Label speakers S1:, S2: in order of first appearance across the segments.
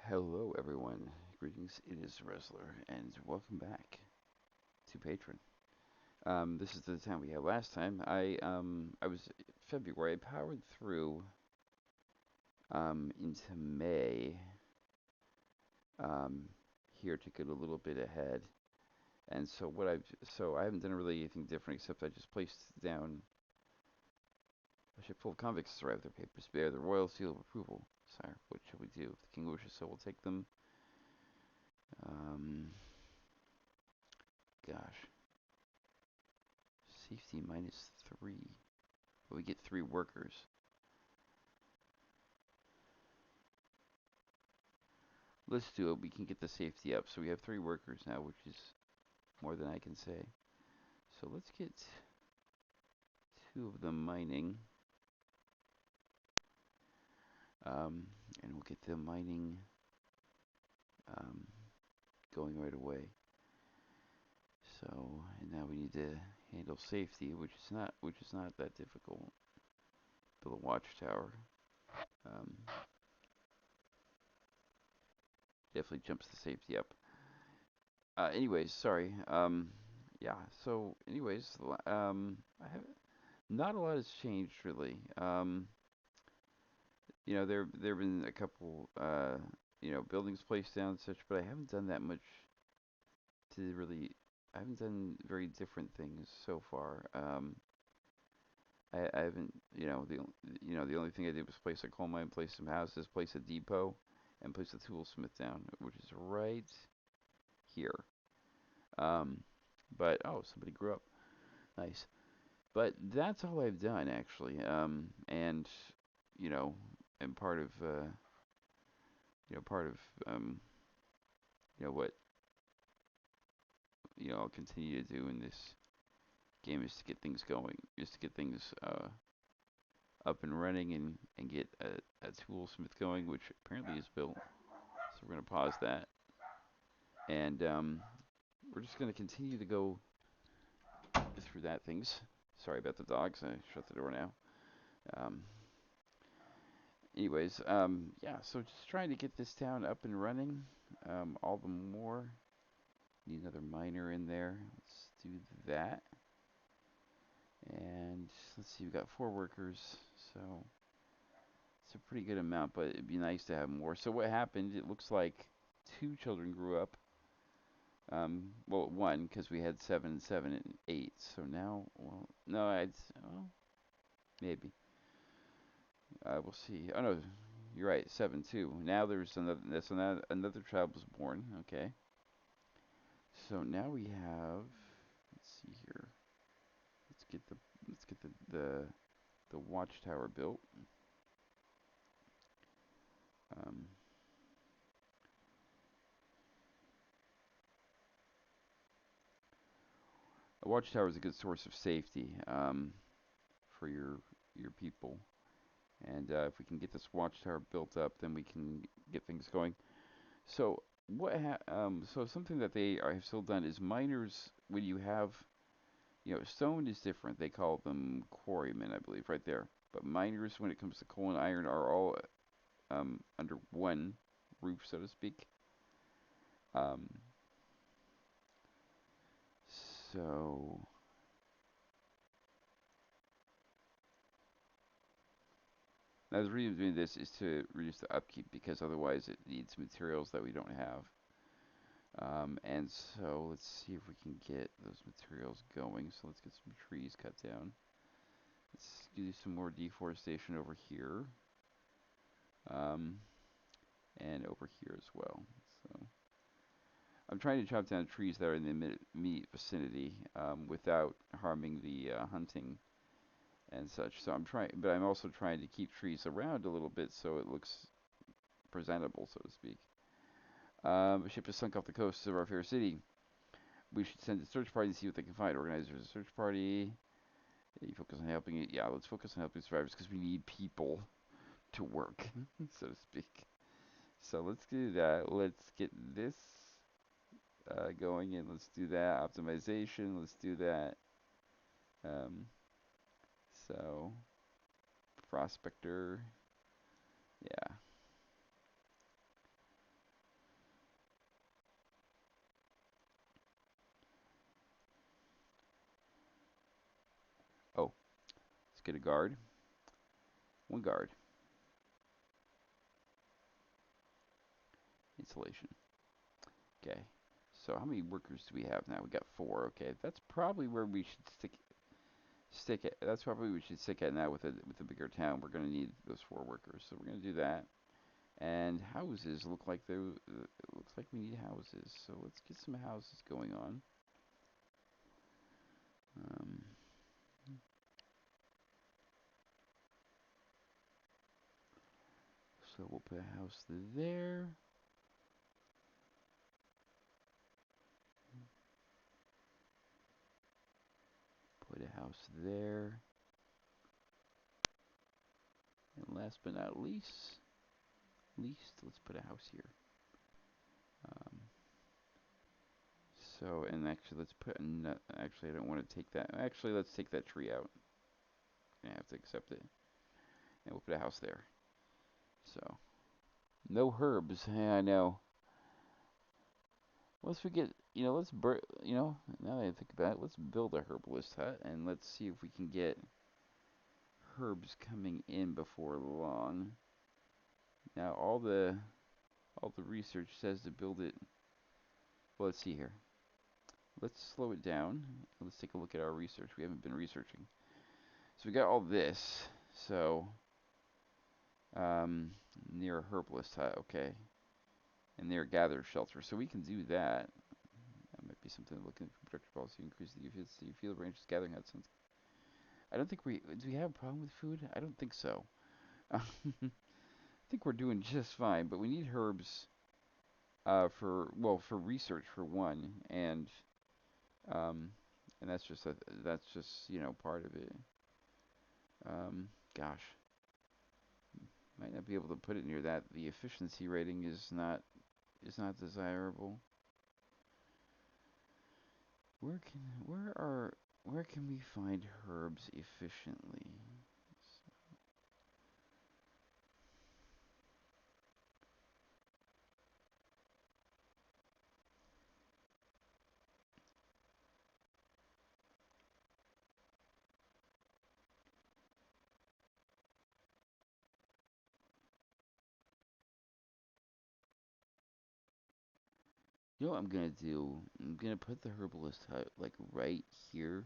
S1: Hello, everyone. Greetings. It is Wrestler, and welcome back to Patron. This is the time we had last time. I was February. I powered through into May um, here to get a little bit ahead. And so I haven't done really anything different except I just placed down a ship full of convicts to arrive their papers bear the royal seal of approval. Sire, what shall we do? If the king wishes, so we'll take them. Um, Gosh, safety -3. But we get 3 workers. Let's do it. We can get the safety up. So we have 3 workers now, which is more than I can say. So let's get 2 of them mining. Um, and we'll get them mining um, going right away. So, and now we need to handle safety, which is not that difficult. Build a watchtower. Um, Definitely jumps the safety up. Anyways, sorry. Yeah. So, anyways, I have not a lot has changed really. There've been a couple, buildings placed down and such, but I haven't done that much to really. I haven't done very different things so far. I haven't, the only thing I did was place a coal mine, place some houses, place a depot, and place a toolsmith down, which is right here. Um, but oh, somebody grew up. Nice. But that's all I've done actually. And you know, and part of um, what I'll continue to do in this game is to get things going, is to get things up and running and get a toolsmith going, which apparently is built. So we're gonna pause that, and we're just gonna continue to go through that things. Sorry about the dogs. I shut the door now. Um, yeah. So just trying to get this town up and running. All the more. Need another miner in there. Let's do that. And let's see, we've got 4 workers, so it's a pretty good amount, but it'd be nice to have more. So what happened, it looks like 2 children grew up. Well, one, because we had 7 and 7 and 8. So now, well, no, maybe. We'll see. Oh, no, you're right, 7 too. Now another child was born, okay. So now we have, let's see here. Let's get the, let's get the watchtower built. Um, a watchtower is a good source of safety for your people, and if we can get this watchtower built up, then we can get things going. So so something that they have still done is miners when you have stone is different. They call them quarrymen, I believe, right there. But miners, when it comes to coal and iron, are all under one roof, so to speak. Um, so Now, the reason I'm doing this is to reduce the upkeep because otherwise it needs materials that we don't have. And so let's see if we can get those materials going. So let's get some trees cut down. Let's do some more deforestation over here. Um, and over here as well. So I'm trying to chop down trees that are in the immediate vicinity without harming the hunting and such. So but I'm also trying to keep trees around a little bit so it looks presentable, so to speak. A ship has sunk off the coast of our fair city. We should send a search party to see what they can find. Organizers a search party. You focus on helping it. Yeah, let's focus on helping survivors because we need people to work, so to speak. So let's do that. Let's get this going and let's do that. Optimization. Let's do that. Um, so prospector. Yeah. get a guard. One guard. Insulation. Okay. So how many workers do we have now? We got 4. Okay, that's probably where we should stick it. That's probably we should stick at now with a bigger town. We're gonna need those 4 workers, so we're gonna do that. And houses look like they. It looks like we need houses. So let's get some houses going on. Um, so we'll put a house there. Put a house there. And last but not least, let's put a house here. Um, so, and actually, let's put a nut. Actually, I don't want to take that. Actually, let's take that tree out. I have to accept it. And we'll put a house there. So, no herbs. Yeah, I know. Once we get, now that I think about it, let's build a herbalist hut and let's see if we can get herbs coming in before long. Now, all the research says to build it. Well, let's see here. Let's slow it down. Let's take a look at our research. We haven't been researching. So we got all this. So, um, near a herbalist hut, okay, and near a gather shelter. So we can do that. That might be something to look into. Productive policy increase the efficiency of field ranges gathering huts. I don't think do we have a problem with food? I don't think so. I think we're doing just fine, but we need herbs for research for one, um, and that's just part of it. Gosh, might not be able to put it near that. The efficiency rating is not desirable. Where can we find herbs efficiently? You know what I'm gonna do? I'm gonna put the herbalist hut like right here.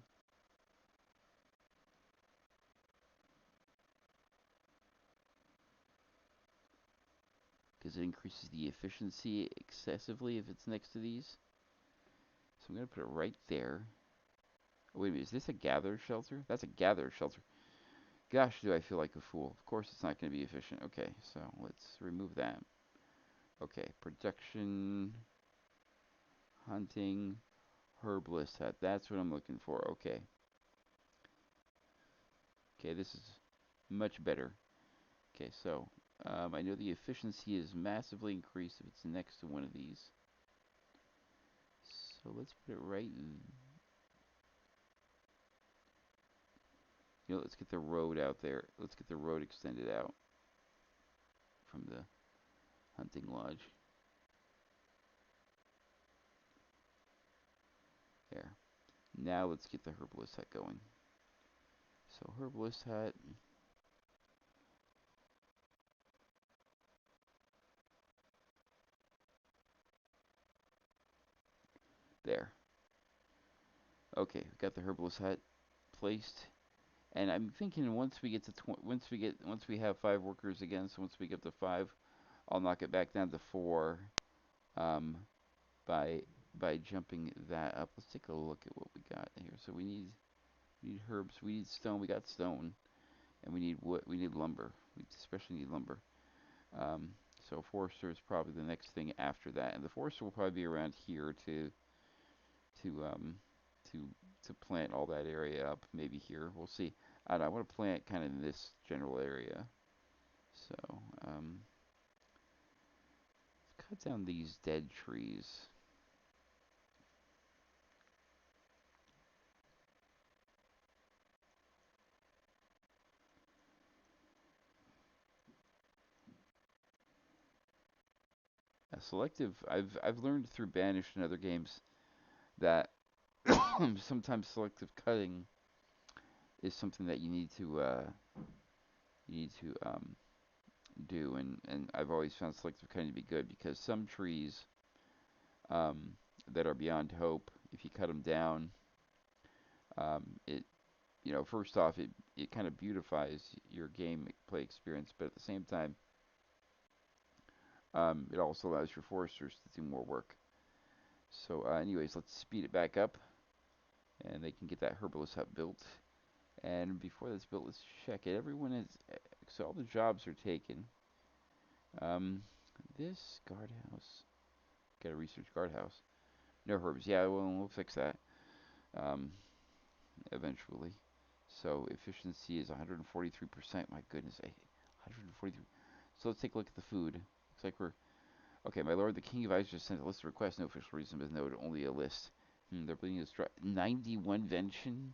S1: Because it increases the efficiency excessively if it's next to these. So I'm going to put it right there. Oh, wait a minute, is this a gather shelter? That's a gather shelter. Gosh, do I feel like a fool. Of course it's not going to be efficient. Okay, so let's remove that. Okay, production, hunting, herbalist hut. That's what I'm looking for. Okay. Okay, this is much better. Okay, so I know the efficiency is massively increased if it's next to one of these. So let's put it right. Let's get the road out there. Let's get the road extended out from the hunting lodge. There. Now let's get the herbalist hut going. So herbalist hut. There. Okay, we got the herbalist hut placed. And I'm thinking once we have 5 workers again, so once we get to 5, I'll knock it back down to 4 um, by jumping that up. Let's take a look at what we got here. So we need herbs, we need stone, we got stone, and we need wood, we need lumber. We especially need lumber. Um, so forester is probably the next thing after that, and the forester will probably be around here to um to to plant all that area up. Maybe here, we'll see. I don't know, I want to plant kind of in this general area. So let's cut down these dead trees. Selective. I've learned through Banished and other games that sometimes selective cutting is something that you need to do, and I've always found selective cutting to be good because some trees um, that are beyond hope, if you cut them down, it first off it kind of beautifies your gameplay experience, but at the same time, it also allows your foresters to do more work. So, anyways, let's speed it back up, and they can get that herbalist hut built. And before that's built, let's check it. Everyone is so all the jobs are taken. Um, this guardhouse, got to research guardhouse. No herbs. Yeah, well, we'll fix that eventually. So efficiency is 143%. My goodness, 143. So let's take a look at the food. Looks like we're okay. My lord, the king of ice just sent a list of requests. No official reason is noted. Only a list. They're bleeding us dry. 91 vention.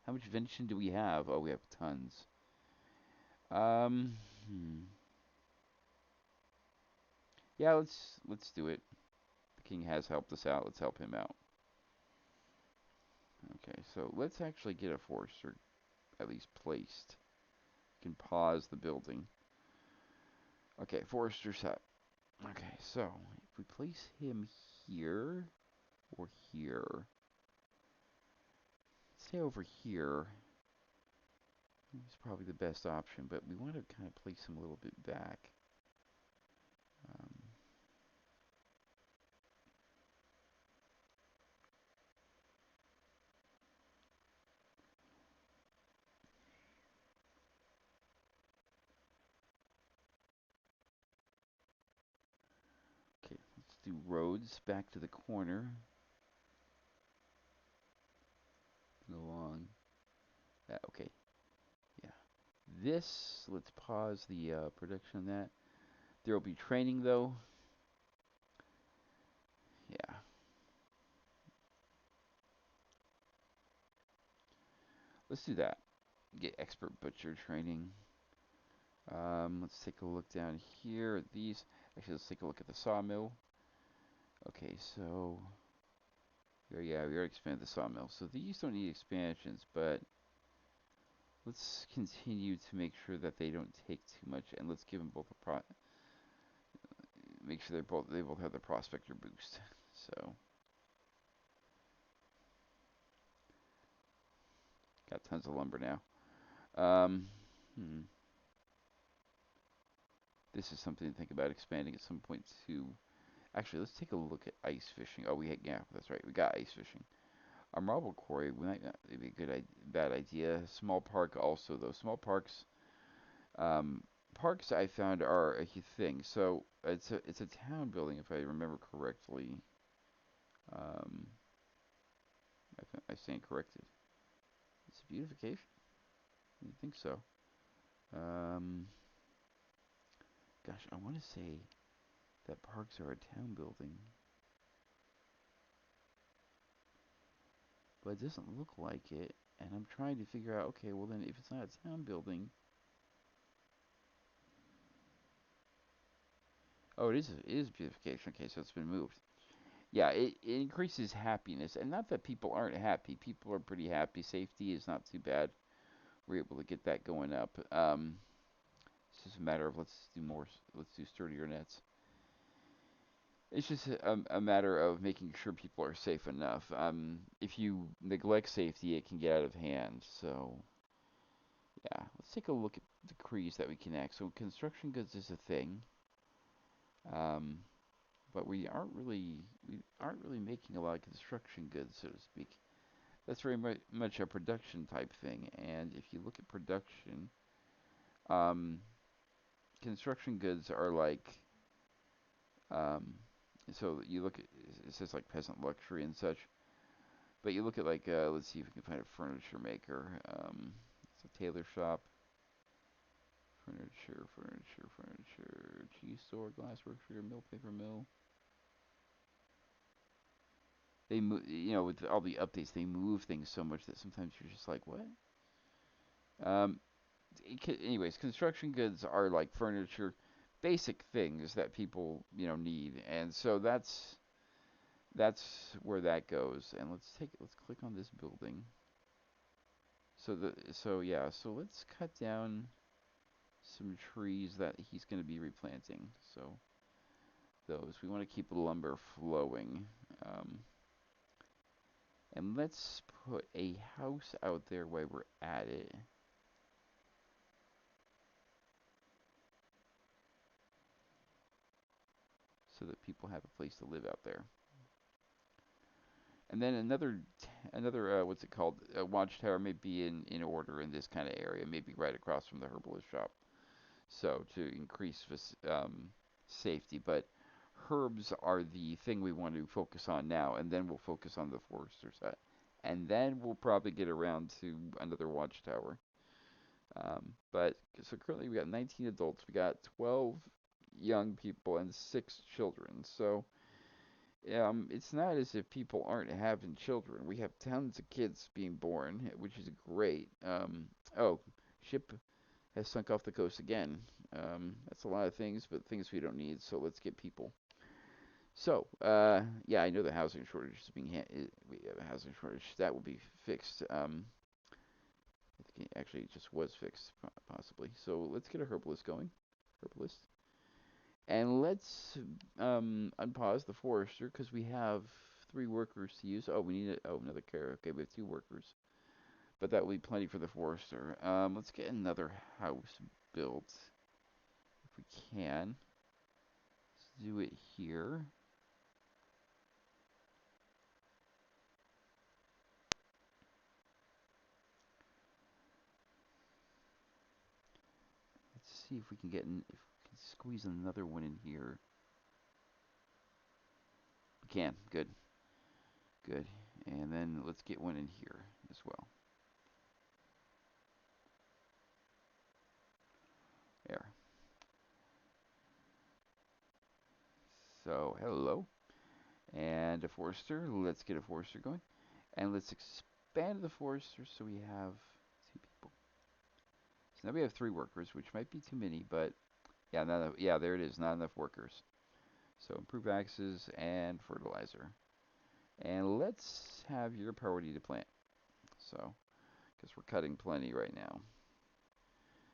S1: How much vention do we have? Oh, we have tons. Um. Hmm. Yeah, let's do it. The king has helped us out. Let's help him out. Okay, so let's actually get a forester at least placed. We can pause the building. Okay, forester's hut. Okay, so if we place him here or here, say over here, he's probably the best option, but we want to kind of place him a little bit back. Um, okay, let's do roads back to the corner and along. Okay, yeah. This, let's pause the production on that. There will be training though. Yeah, let's do that. Get expert butcher training. Let's take a look down here at these. Actually, let's take a look at the sawmill. Okay, so yeah, we already expanded the sawmill. So these don't need expansions, but let's continue to make sure that they don't take too much, and let's give them both a make sure they both have the prospector boost. So got tons of lumber now. Um, hmm. This is something to think about expanding at some point too. Actually, let's take a look at ice fishing. Oh, yeah, that's right. We got ice fishing. A marble quarry might not be a bad idea. Small park also though. Small parks, um, parks I found are a thing. So it's a town building if I remember correctly. Um, I stand corrected. It's a beautification. You think so? Um, gosh, I want to say that parks are a town building, but it doesn't look like it. And I'm trying to figure out. Okay, well then if it's not a town building, oh, it is beautification. Okay, so it's been moved. Yeah, it increases happiness, and not that people aren't happy. People are pretty happy. Safety is not too bad. We're able to get that going up. It's just a matter of let's do more. Let's do sturdier nets. It's just a matter of making sure people are safe enough. If you neglect safety, it can get out of hand. So yeah, let's take a look at the decrees that we can act. So construction goods is a thing. Um, but we aren't really making a lot of construction goods, so to speak. That's very much a production type thing. And if you look at production, um, construction goods are like, um, so you look at it says like peasant luxury and such. But you look at like, let's see if we can find a furniture maker. It's a tailor shop, furniture, cheese store, glass works, mill, paper mill. They move, with all the updates, they move things so much that sometimes you're just like, what? Um, anyways, construction goods are like furniture, basic things that people need, and so that's where that goes. And let's click on this building. So let's cut down some trees that he's going to be replanting. So those we want to keep the lumber flowing. Um, and let's put a house out there while we're at it. So that people have a place to live out there. And then another what's it called? A watchtower may be in order in this kind of area, maybe right across from the herbalist shop. So to increase safety, but herbs are the thing we want to focus on now, and then we'll focus on the forester set, and then we'll probably get around to another watchtower. But so currently we got 19 adults, we got 12 young people, and 6 children. So it's not as if people aren't having children. We have tons of kids being born, which is great. Oh, ship has sunk off the coast again. That's a lot of things, but things we don't need. So let's get people. So, yeah, I know the housing shortage is we have a housing shortage that will be fixed. I think actually it just was fixed, possibly. So let's get a herbalist going. Herbalist. And let's unpause the forester because we have 3 workers to use. Oh, we need another care. Okay, we have 2 workers, but that will be plenty for the forester. Let's get another house built if we can. Let's do it here. Let's see if we can if we can squeeze another one in here. We can. Good. Good. And then let's get one in here as well. There. So, hello. And a forester. Let's get a forester going. And let's expand the forester so we have 2 people. So now we have 3 workers, which might be too many, but yeah, yeah, there it is. Not enough workers. So improve axes and fertilizer. And let's have your priority to plant. So, because we're cutting plenty right now.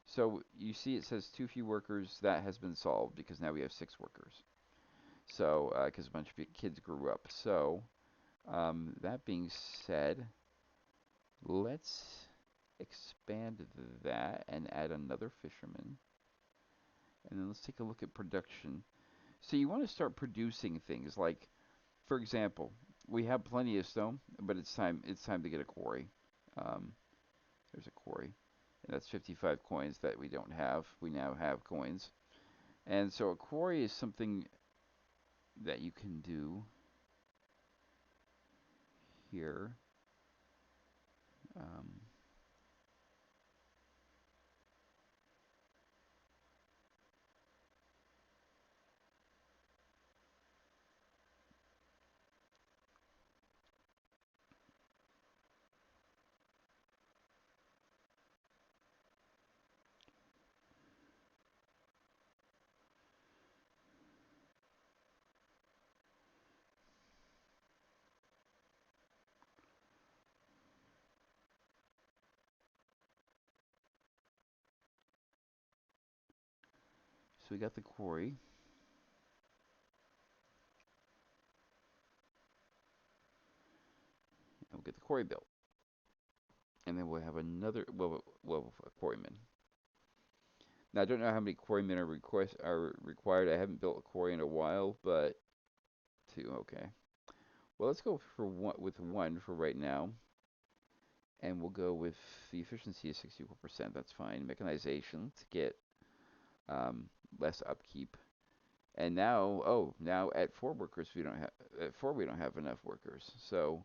S1: So you see it says too few workers. That has been solved because now we have 6 workers. So, because a bunch of kids grew up. So, that being said, let's expand that and add another fisherman. And then let's take a look at production. So you want to start producing things like, for example, we have plenty of stone, but it's time to get a quarry. Um, there's a quarry, and that's 55 coins that we don't have. We now have coins, and so a quarry is something that you can do here. Um, so we got the quarry, and we'll get the quarry built, and then we'll have another a quarryman. Now I don't know how many quarrymen are required. I haven't built a quarry in a while, but 2, okay. Well, let's go for one for right now, and we'll go with the efficiency is 64%. That's fine. Mechanization to get um, less upkeep. And now at 4 workers we don't have at 4 we don't have enough workers. So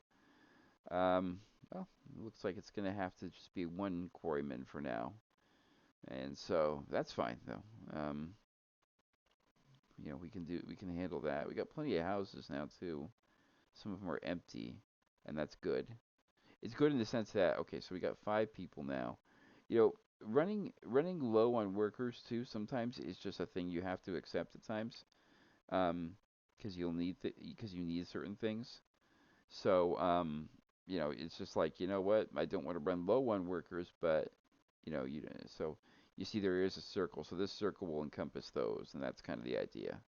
S1: well, it looks like it's gonna have to just be 1 quarryman for now. And so that's fine though. We can handle that. We got plenty of houses now too. Some of them are empty, and that's good. It's good in the sense that okay, so we got 5 people now. You know, running low on workers too sometimes is just a thing you have to accept at times. Um, because you need certain things. So it's just like, what? I don't want to run low on workers, but so you see there is a circle. So this circle will encompass those, and that's kind of the idea.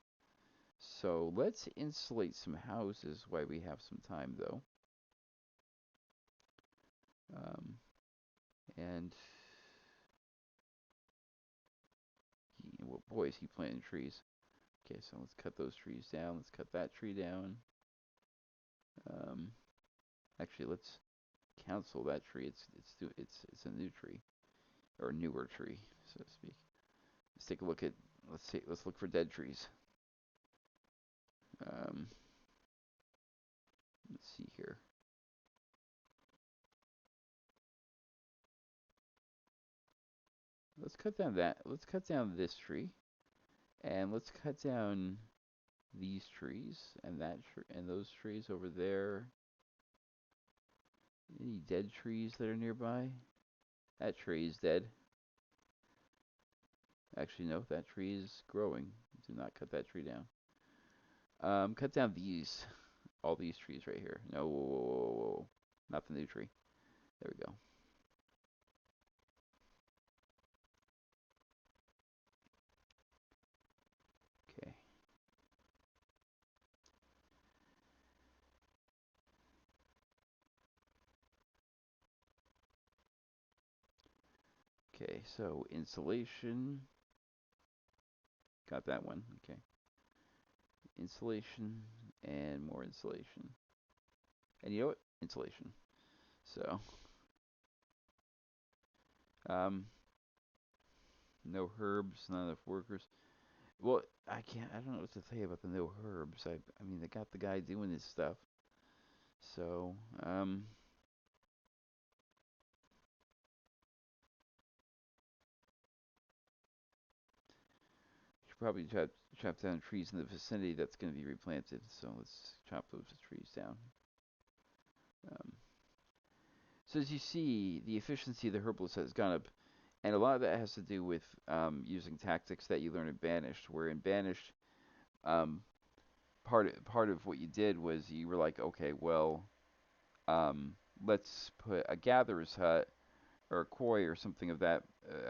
S1: So let's insulate some houses while we have some time, though. Um, and well, boy, is he planting trees. Okay, so let's cut those trees down. Let's cut that tree down. Um, actually, let's cancel that tree. It's a new tree or a newer tree, so to speak. Let's take a look at let's look for dead trees. Um, let's see here. Let's cut down this tree, and let's cut down these trees and and those trees over there. Any dead trees that are nearby? That tree is dead. Actually, no, that tree is growing. Do not cut that tree down. Cut down all these trees right here. No, whoa, whoa, whoa, whoa. Not the new tree. There we go. Okay. Okay, so insulation. Got that one. Okay. Insulation and more insulation. And you know what? Insulation. So, um, no herbs, not enough workers. Well, I don't know what to say about the no herbs. I mean, they got the guy doing his stuff. So, should probably chop down trees in the vicinity that's going to be replanted. So let's chop those trees down. Um, so as you see, the efficiency of the herbalist has gone up, and a lot of that has to do with using tactics that you learn in Banished. Where in Banished, um, part of what you did was you were like, okay, well, um, let's put a gatherer's hut or a quarry or something of that,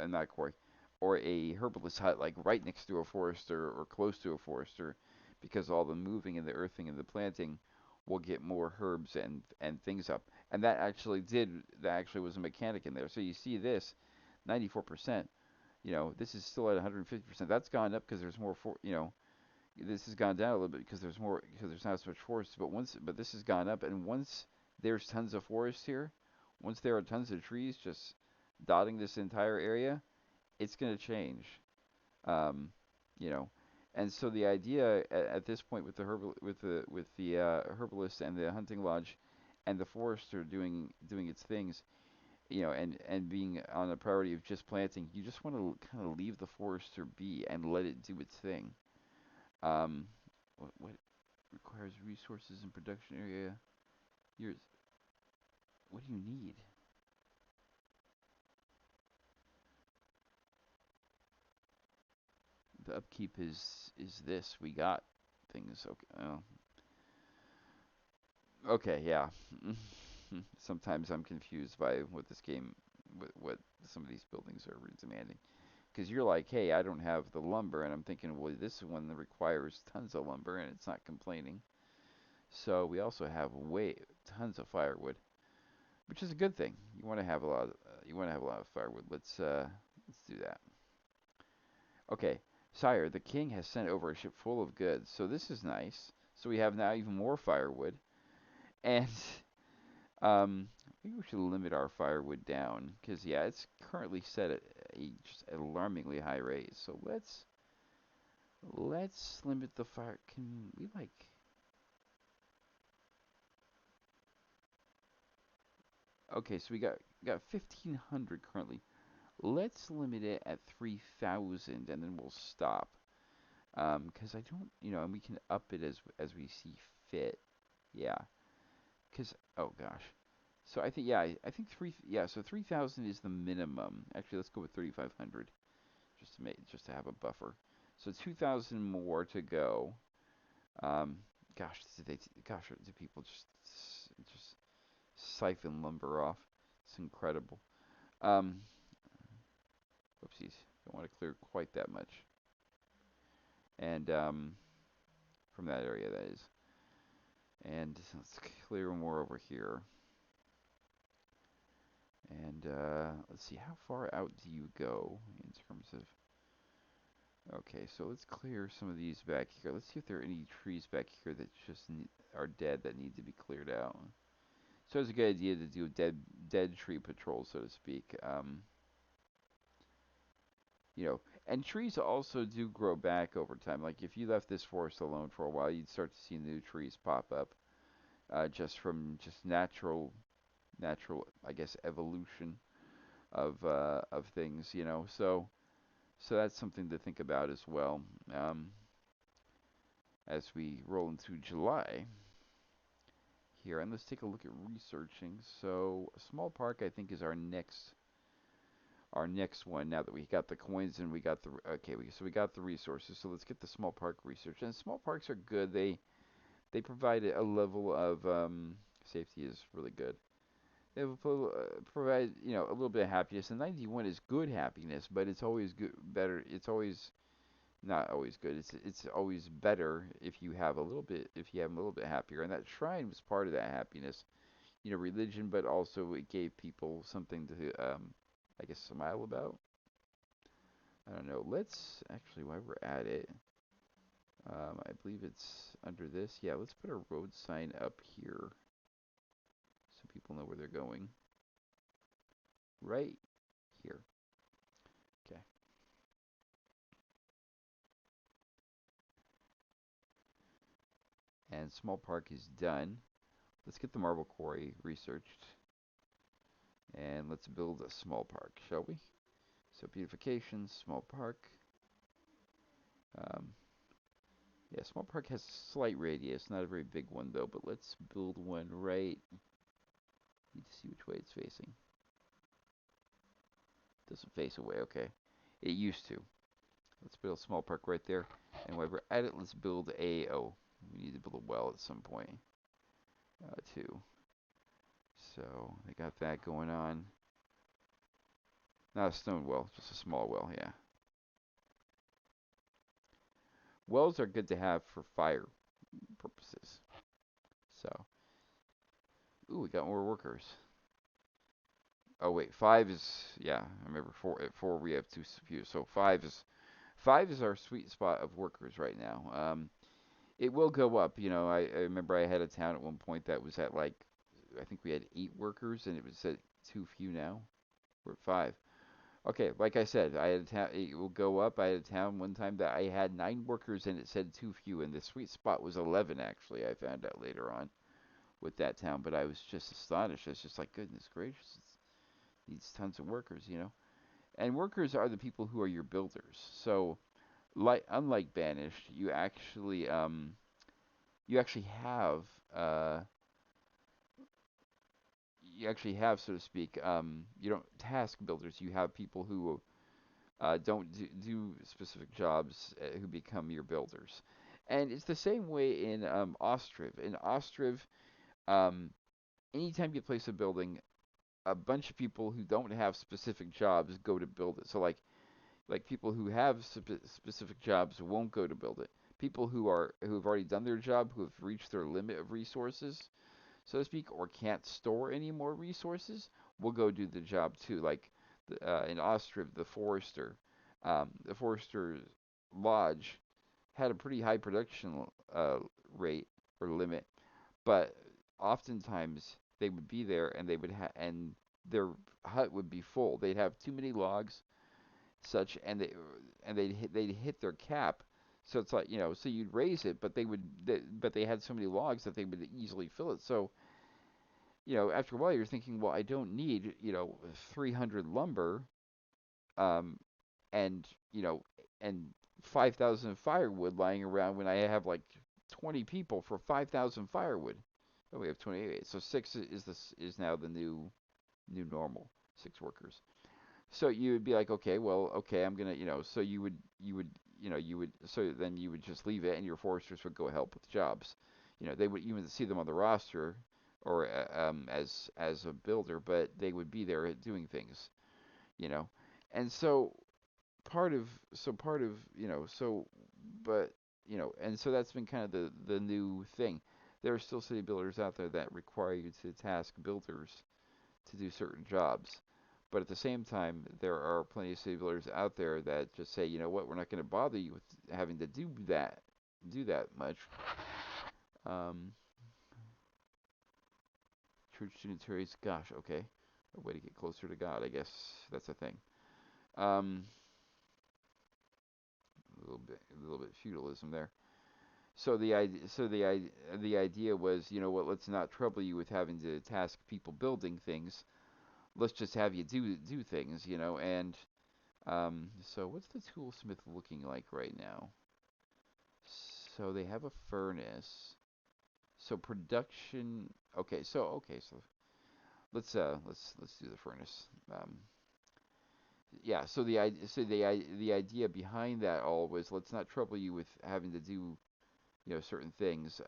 S1: not quarry, or a herbalist hut like right next to a forester or close to a forester, because all the moving and the earthing and the planting will get more herbs and things up. And that actually was a mechanic in there. So you see this 94%, this is still at 150%. That's gone up because there's more this has gone down a little bit because there's not as much forest, but this has gone up, and once there's tons of forest here, once there are tons of trees just dotting this entire area, it's going to change. Um, you know, and so the idea at this point with the herbalist and the hunting lodge and the forester doing its things, and being on a priority of just planting, you just want to kind of leave the forester be and let it do its thing. Um, what requires resources in production area? Yours. What do you need? The upkeep is this. We got things. Okay. Okay. Yeah. Sometimes I'm confused by what some of these buildings are demanding. Because you're like, hey, I don't have the lumber, and I'm thinking, well, this is one that requires tons of lumber, and it's not complaining. So we also have way tons of firewood, which is a good thing. You want to have a lot of firewood. Let's do that. Okay, sire, the king has sent over a ship full of goods, so this is nice. So we have now even more firewood, and maybe we should limit our firewood down because yeah, it's currently set at a just alarmingly high rate. So let's limit the fire. Can we like? Okay, so we got 1,500 currently. Let's limit it at 3,000, and then we'll stop. Because I don't, and we can up it as we see fit. Yeah. Because oh gosh. So I think yeah, I think so 3,000 is the minimum. Actually, let's go with 3,500 just to have a buffer. So 2,000 more to go. Um, gosh, do people just siphon lumber off. It's incredible. Um, Oopsies, don't want to clear quite that much. And from that area, that is. And let's clear more over here. And let's see, how far out do you go in terms of... Okay, so let's clear some of these back here. Let's see if there are any trees back here that just are dead that need to be cleared out. So it's a good idea to do a dead tree patrol, so to speak. And trees also do grow back over time. Like if you left this forest alone for a while, you'd start to see new trees pop up, just from just natural, I guess, evolution of things. So that's something to think about as well. Um, as we roll into July here, and let's take a look at researching. So a small park, I think, is our next one. Now that we got the coins and we got the okay, so we got the resources. So let's get the small park research. And small parks are good. They provide a level of safety is really good. They provide a little bit of happiness. And 91 is good happiness, but it's always good better. It's always not always good. It's always better if you have a little bit if you have a little bit happier. And that shrine was part of that happiness. Religion, but also it gave people something to I guess smile about. I don't know. Let's actually, while we're at it, I believe it's under this. Yeah, let's put a road sign up here so people know where they're going. Right here. Okay. And small park is done. Let's get the marble quarry researched. And let's build a small park, shall we? So beautification, small park. Um, yeah, small park has a slight radius, not a very big one though, but let's build one right. Need to see which way it's facing. Doesn't face away, okay. It used to. Let's build a small park right there. And while we're at it, let's build we need to build a well at some point, too. So, they got that going on. Not a stone well, just a small well, yeah. Wells are good to have for fire purposes. So, ooh, we got more workers. Oh wait, five is yeah. I remember four. At four we have two few. So five is our sweet spot of workers right now. It will go up. I remember I had a town at one point that was at like I think we had 8 workers and it was at too few now. We're at 5. Okay, like I said, I had a town. It will go up. I had a town one time that I had 9 workers and it said too few, and the sweet spot was 11. Actually, I found out later on with that town, but I was just astonished. I was just like, goodness gracious, it needs tons of workers. And workers are the people who are your builders. So, like unlike banished, you actually have uh, so to speak, you don't task builders. You have people who don't do specific jobs who become your builders. And it's the same way in Ostriv. In Ostriv, um, anytime you place a building, a bunch of people who don't have specific jobs go to build it. So like people who have specific jobs won't go to build it. People who have already done their job, who have reached their limit of resources, so to speak, or can't store any more resources, will go do the job too. Like in Ostriv, the Forester Lodge had a pretty high production rate or limit, but oftentimes they would be there and and their hut would be full. They'd have too many logs, such, and they'd hit their cap. So it's like so you'd raise it, but they had so many logs that they would easily fill it. So after a while you're thinking, well, I don't need 300 lumber, um, and you know, and 5,000 firewood lying around when I have like 20 people for 5,000 firewood. Oh, we have 28. So six is now the new normal. 6 workers. So you would be like, okay, well, okay, I'm gonna, so so then you would just leave it, and your foresters would go help with jobs. They would even see them on the roster. or as a builder, but they would be there doing things, you know. And so part of part of but and so that's been kind of the new thing. There are still city builders out there that require you to task builders to do certain jobs. But at the same time, there are plenty of city builders out there that just say, you know what, we're not going to bother you with having to do that much. Um, Church dignitaries, gosh, okay, a way to get closer to God, I guess that's a thing. Um, a little bit feudalism there. The idea was, you know what, let's not trouble you with having to task people building things. Let's just have you do things, and so what's the toolsmith looking like right now? So they have a furnace. So production. Okay, so let's do the furnace. Yeah. The idea behind that all was let's not trouble you with having to do certain things.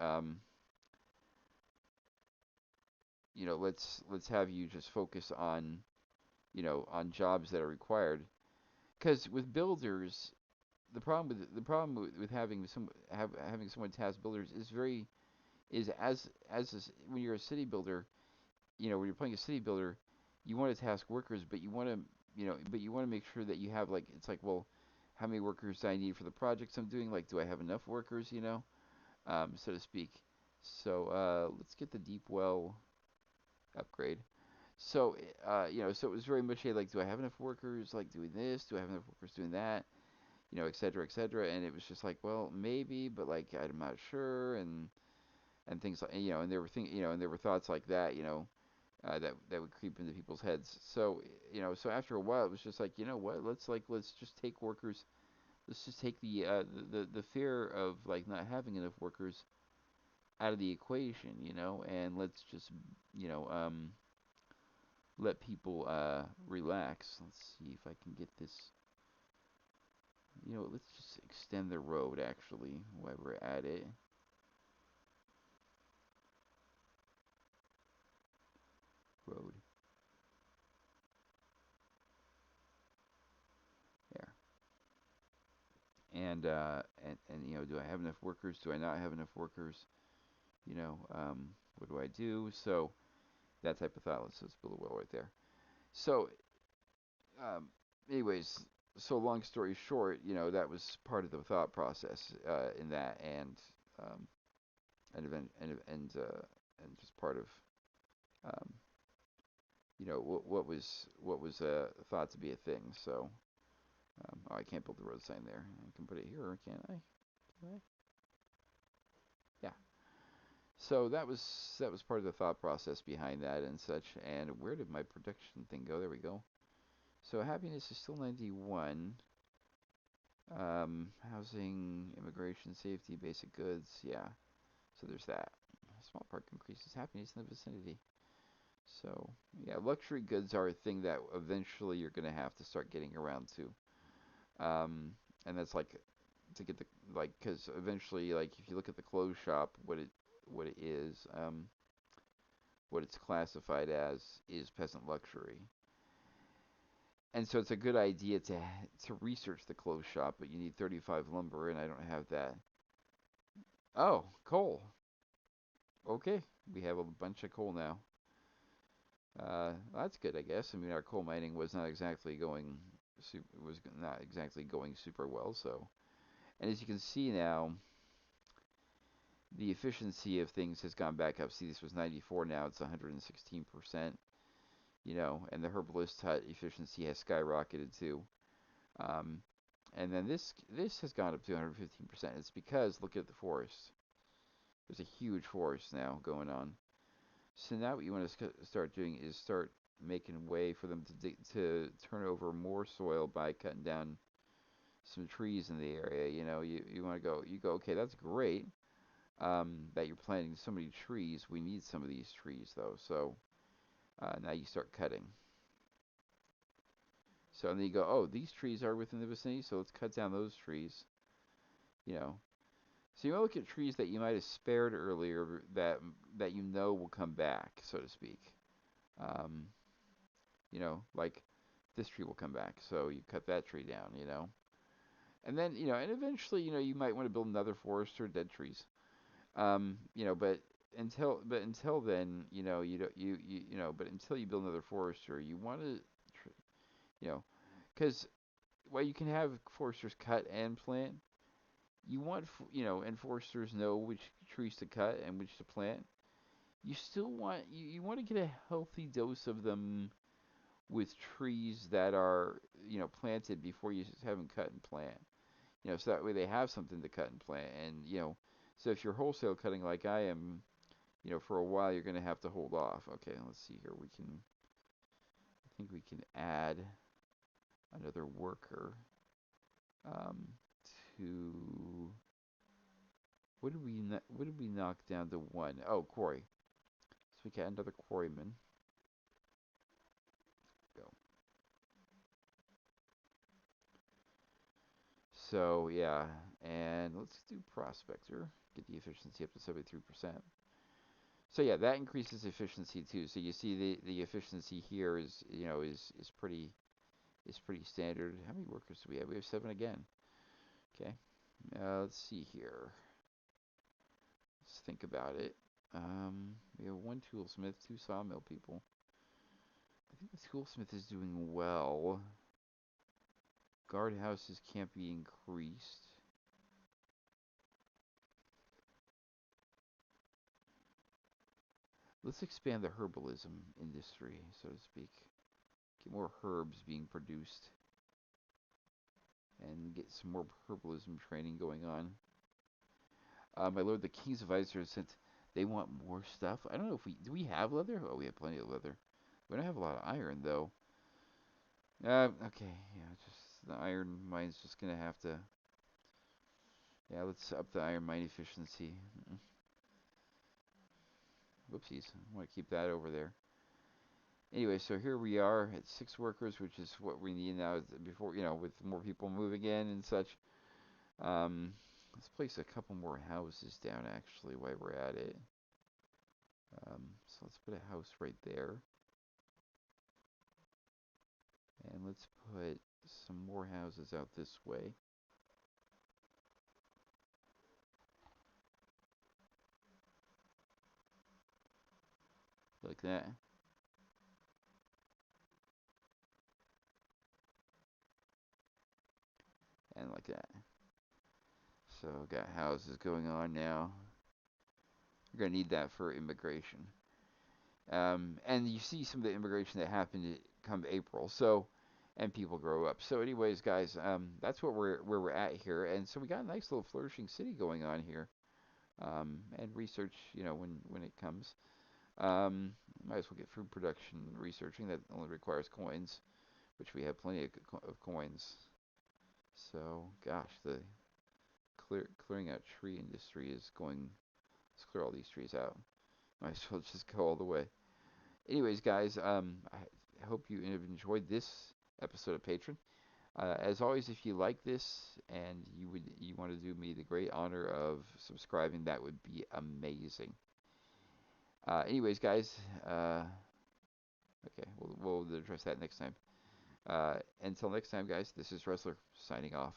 S1: Let's have you just focus on on jobs that are required. Because with builders, the problem with having someone task builders is very is as a s when you're a city builder, when you're playing a city builder, you want to task workers, but you want to make sure that you have like it's like, well, how many workers do I need for the projects I'm doing? Like, do I have enough workers? So to speak. So let's get the deep well upgrade. So so it was very much like, do I have enough workers like doing this? Do I have enough workers doing that? Et cetera, et cetera. And it was just like, well, maybe, but like I'm not sure, and things like and there were and there were thoughts like that, that would creep into people's heads. So so after a while, it was just like, you know what? Let's just take workers. Let's just take the fear of like not having enough workers out of the equation, and let's just you know let people relax. Let's see if I can get this. Let's just extend the road actually while we're at it. Road there. And do I have enough workers? Do I not have enough workers? What do I do? So that type of thought. Let's build a well right there. So, um, anyways, so long story short, that was part of the thought process in that, um, and just part of um, what was thought to be a thing. So, oh, I can't build the road sign there. I can put it here, can't I? Can I? Yeah. So that was part of the thought process behind that and such. And where did my production thing go? There we go. So happiness is still 91. Housing, immigration, safety, basic goods. Yeah. So there's that. Small park increases happiness in the vicinity. So yeah, luxury goods are a thing that eventually you're gonna have to start getting around to. And that's like to get the because eventually, like if you look at the clothes shop, what it is, what it's classified as is peasant luxury. And so it's a good idea to research the clothes shop, but you need 35 lumber, and I don't have that. Oh, coal. Okay, we have a bunch of coal now. That's good, I guess. I mean, our coal mining was not exactly going super well. So, and as you can see now, the efficiency of things has gone back up. See, this was 94, now it's 116%. And the herbalist hut efficiency has skyrocketed too. Um, and then this has gone up to 115%. It's because look at the forest. There's a huge forest now going on. So now what you want to start doing is start making way for them to turn over more soil by cutting down some trees in the area. You want to go. Okay, that's great. That you're planting so many trees. We need some of these trees though. So now you start cutting. So and then you go, oh, these trees are within the vicinity, so let's cut down those trees. You know, So you want to look at trees that you might have spared earlier that you know will come back, so to speak. Um, like this tree will come back, so you cut that tree down. And then and eventually you might want to build another forest or dead trees. But until then, you don't but until you build another forester, you want to, you know, because while you can have foresters cut and plant, you want and foresters know which trees to cut and which to plant. You still want you want to get a healthy dose of them with trees that are planted before you have them cut and plant. So that way they have something to cut and plant. And so if you're wholesale cutting like I am, for a while you're going to have to hold off. Okay, let's see here. I think we can add another worker um, to. What did we knock down to one? Oh, quarry. So we got another quarryman. Go. So yeah, and let's do prospector. Get the efficiency up to 73%. So yeah, that increases efficiency too. So you see the efficiency here is pretty standard. How many workers do we have? We have 7 again. Okay. Let's see here. Let's think about it. We have 1 toolsmith, 2 sawmill people. I think the toolsmith is doing well. Guardhouses can't be increased. Let's expand the herbalism industry, so to speak. Get more herbs being produced and get some more herbalism training going on. My lord, the king's advisors said they want more stuff. I don't know if we have leather. Oh, we have plenty of leather. We don't have a lot of iron though. Okay, yeah, just the iron mine's just gonna have to. Yeah, let's up the iron mine efficiency. Whoopsies, I want to keep that over there. Anyway, so here we are at 6 workers, which is what we need now. Before with more people moving in and such. Let's place a couple more houses down actually while we're at it. So let's put a house right there. And let's put some more houses out this way. Like that. And like that. So got houses going on now. We're going to need that for immigration. And you see some of the immigration that happened come April. So, and people grow up. So, anyways, guys, that's where we're at here. And so we got a nice little flourishing city going on here. And research, when it comes. Might as well get food production researching. That only requires coins, which we have plenty of coins. So, gosh, the clearing out tree industry is going. Let's clear all these trees out. Might as well just go all the way. Anyways, guys, I hope you have enjoyed this episode of Patron. As always, if you like this and you want to do me the great honor of subscribing, that would be amazing. Anyways, guys, okay, we'll address that next time. Until next time, guys, this is Wrestler signing off.